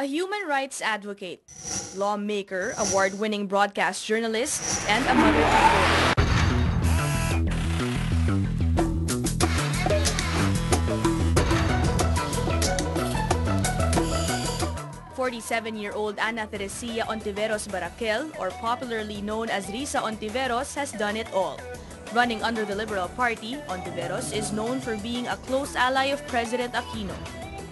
A human rights advocate, lawmaker, award-winning broadcast journalist, and a mother of four. 47-year-old Ana Teresia Ontiveros Baraquel, or popularly known as Risa Ontiveros, has done it all. Running under the Liberal Party, Ontiveros is known for being a close ally of President Aquino.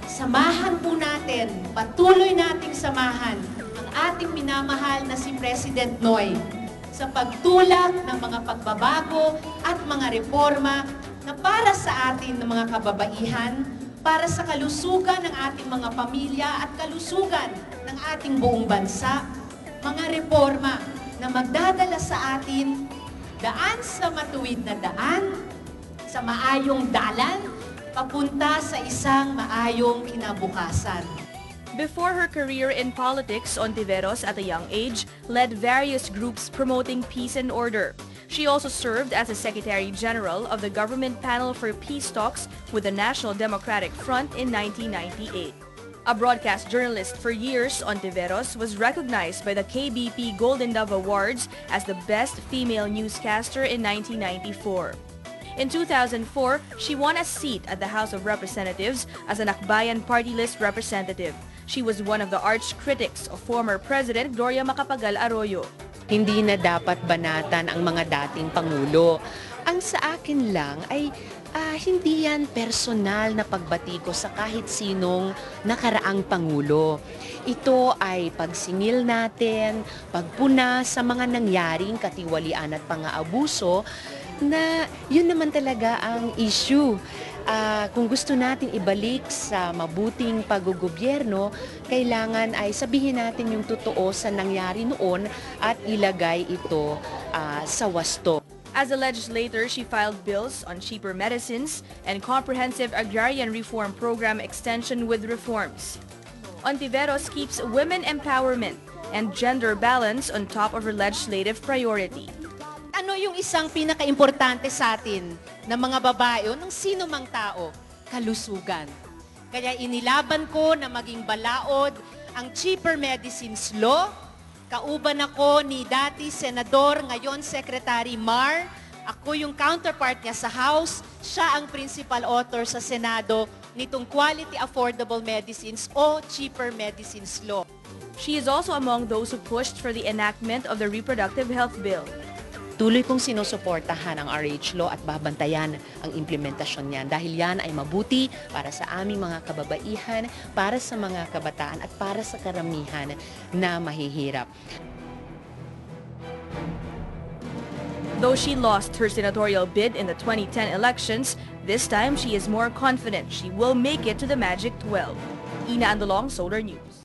Samahan po natin, patuloy nating samahan ang ating minamahal na si President Noy sa pagtulak ng mga pagbabago at mga reforma na para sa atin ng mga kababaihan, para sa kalusugan ng ating mga pamilya at kalusugan ng ating buong bansa, mga reforma na magdadala sa atin daan sa matuwid na daan, sa maayong dalan, papunta sa isang maayong kinabukasan. Before her career in politics, Ontiveros at a young age led various groups promoting peace and order. She also served as the Secretary General of the Government Panel for Peace Talks with the National Democratic Front in 1998. A broadcast journalist for years, Ontiveros was recognized by the KBP Golden Dove Awards as the best female newscaster in 1994. In 2004, she won a seat at the House of Representatives as an Akbayan Party List representative. She was one of the arch critics of former President Gloria Macapagal Arroyo. Hindi na dapat banatan ang mga dating Pangulo. Ang sa akin lang ay hindi yan personal na pagbati ko sa kahit sinong nakaraang Pangulo. Ito ay pagsingil natin, pagpuna sa mga nangyaring katiwalian at pang-aabuso na yun naman talaga ang issue. Kung gusto natin ibalik sa mabuting paggogobyerno, kailangan ay sabihin natin yung totoo sa nangyari noon at ilagay ito sa wasto. As a legislator, she filed bills on cheaper medicines and comprehensive agrarian reform program extension with reforms. Ontiveros keeps women empowerment and gender balance on top of her legislative priority. Ano yung isang pinaka-importante sa atin na mga babae o ng sino mang tao? Kalusugan. Kaya inilaban ko na maging balaod ang cheaper medicines law. Kauban ako ni dati Senador, ngayon Secretary Mar. Ako yung counterpart niya sa House. Siya ang principal author sa Senado nitong Quality Affordable Medicines o Cheaper Medicines Law. She is also among those who pushed for the enactment of the Reproductive Health Bill. Tuloy kong sinusuportahan ang RH Law at babantayan ang implementasyon niyan dahil yan ay mabuti para sa aming mga kababaihan, para sa mga kabataan at para sa karamihan na mahihirap. Though she lost her senatorial bid in the 2010 elections, this time she is more confident she will make it to the Magic 12. Ina Andolong, Solar News.